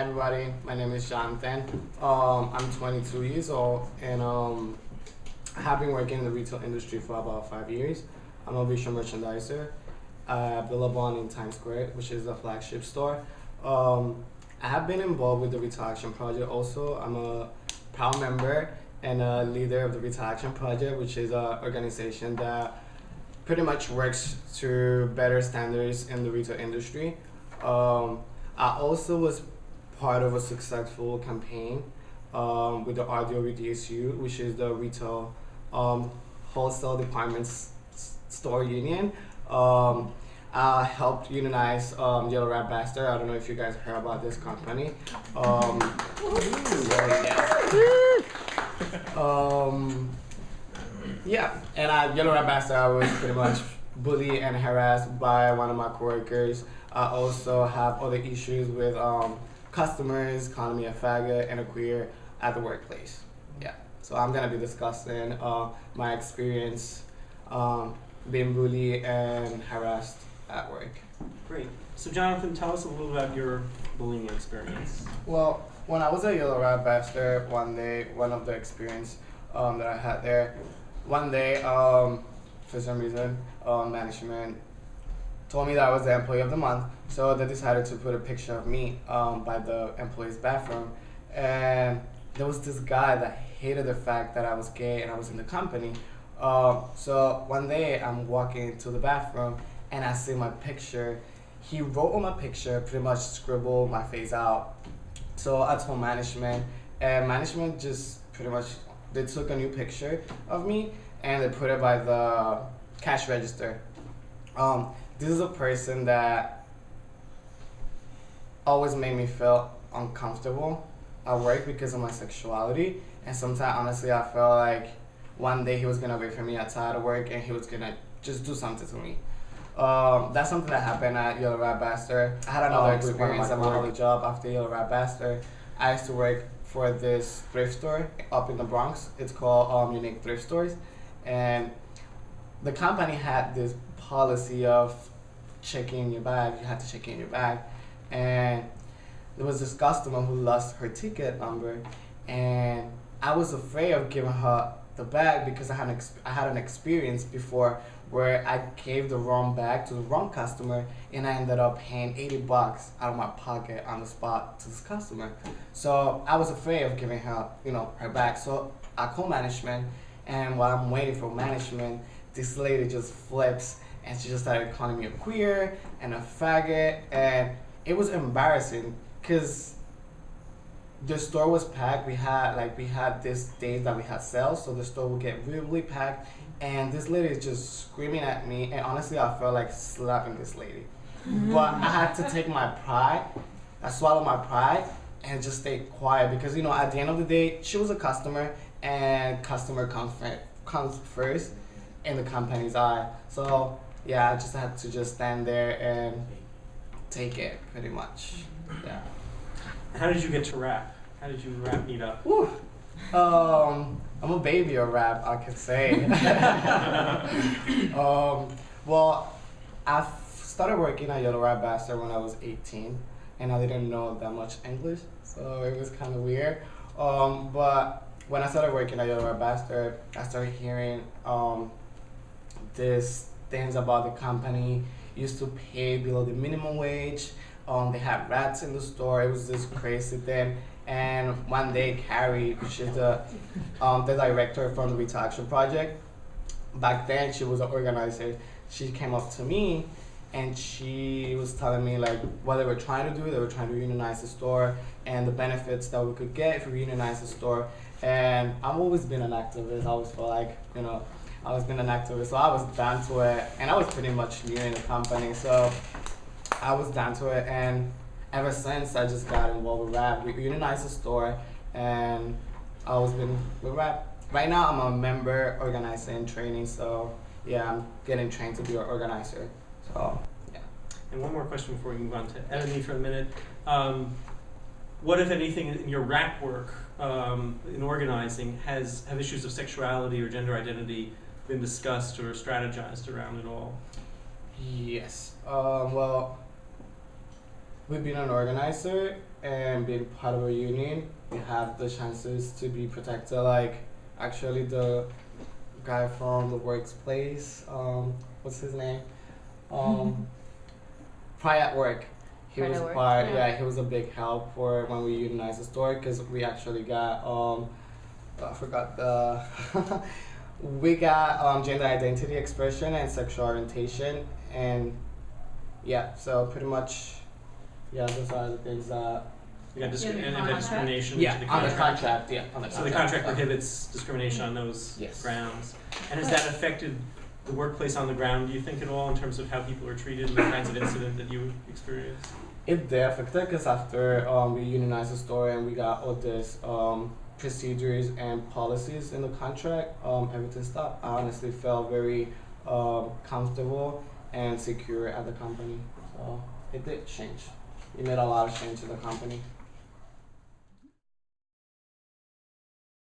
everybody, my name is Jonathan. I'm 22 years old and I have been working in the retail industry for about 5 years. I'm a visual merchandiser at Billabong in Times Square, which is a flagship store. I have been involved with the Retail Action Project also. I'm a proud member and a leader of the Retail Action Project, which is an organization that pretty much works to better standards in the retail industry. I also was part of a successful campaign with the RDORDSU, which is the Retail Wholesale Departments Store Union. I helped unionize Yellow Rat Bastard. I don't know if you guys heard about this company. Yeah, and at Yellow Rat Bastard, I was pretty much bullied and harassed by one of my coworkers. I also have other issues with customers calling me a faggot and a queer at the workplace. Yeah, so I'm gonna be discussing my experience being bullied and harassed at work. Great. So Jonathan, tell us a little about your bullying experience. Well, when I was at Yellow Rat Bastard, one day, one of the experience that I had there, one day, for some reason, management told me that I was the employee of the month, so they decided to put a picture of me by the employee's bathroom. And there was this guy that hated the fact that I was gay and I was in the company. So one day I'm walking to the bathroom and I see my picture. He wrote on my picture, pretty much scribbled my face out. So I told management, and management just pretty much, they took a new picture of me and they put it by the cash register. This is a person that always made me feel uncomfortable at work because of my sexuality. And sometimes, honestly, I felt like one day he was gonna wait for me outside of work and he was gonna just do something to me. That's something that happened at Yellow Rat Bastard. I had another experience at my other job after Yellow Rat Bastard. I used to work for this thrift store up in the Bronx. It's called Unique Thrift Stores. And the company had this policy of checking your bag. You had to check in your bag. And there was this customer who lost her ticket number, and I was afraid of giving her the bag because I had an experience before where I gave the wrong bag to the wrong customer and I ended up paying $80 out of my pocket on the spot to this customer. So I was afraid of giving her, her bag. So I called management, and while I'm waiting for management, this lady just flips and she just started calling me a queer and a faggot, and it was embarrassing because the store was packed. We had this days that we had sales, so the store would get really packed, and this lady is just screaming at me, and honestly I felt like slapping this lady. But I had to take my pride, I swallowed my pride and just stay quiet because at the end of the day, she was a customer, and customer comes first in the company's eye. So yeah, I just had to just stand there and take it, pretty much. Yeah. How did you get to rap? How did you rap meet up? Woo. I'm a baby of rap, I could say. Well, I started working at Yellow Rat Bastard when I was 18, and I didn't know that much English, so it was kind of weird. But when I started working at Yellow Rat Bastard, I started hearing these things about the company. Used to pay below the minimum wage. They had rats in the store. It was this crazy thing. And one day, Carrie, which is the director from the Retail Action Project, back then she was an organizer. She came up to me and she was telling me what they were trying to do. They were trying to unionize the store and the benefits that we could get if we unionize the store. And I've always been an activist. I always felt like, I was been an activist, so I was down to it, and I was pretty much new in the company, so I was down to it, and ever since I just got involved with rap. We unionized the store, and I always been with rap. Right now I'm a member, organizer, and training, so yeah, I'm getting trained to be an organizer, so yeah. And one more question before we move on to Ebony for a minute. What, if anything, in your rap work, in organizing, have issues of sexuality or gender identity been discussed or strategized around at all? Yes. Well, we've been an organizer. and being part of a union, we have the chances to be protected. Like, actually, the guy from the workplace, what's his name? Pride at Work. He Pride was at Work, part, yeah. yeah, he was a big help for when we unionized the store, because we actually got, I forgot the, we got gender identity expression and sexual orientation, and yeah, so pretty much, yeah, those are the things that. You got Yeah, the and contract. discrimination Yeah, to the on the contract. contract, yeah, on the So the contract. contract prohibits discrimination on those Yes. grounds. And has that affected the workplace on the ground, do you think, at all, in terms of how people are treated and the kinds of incident that you experienced? It did affect it, because after we unionized the store and we got all this procedures and policies in the contract, everything stopped. I honestly felt very comfortable and secure at the company. So it did change. It made a lot of change to the company.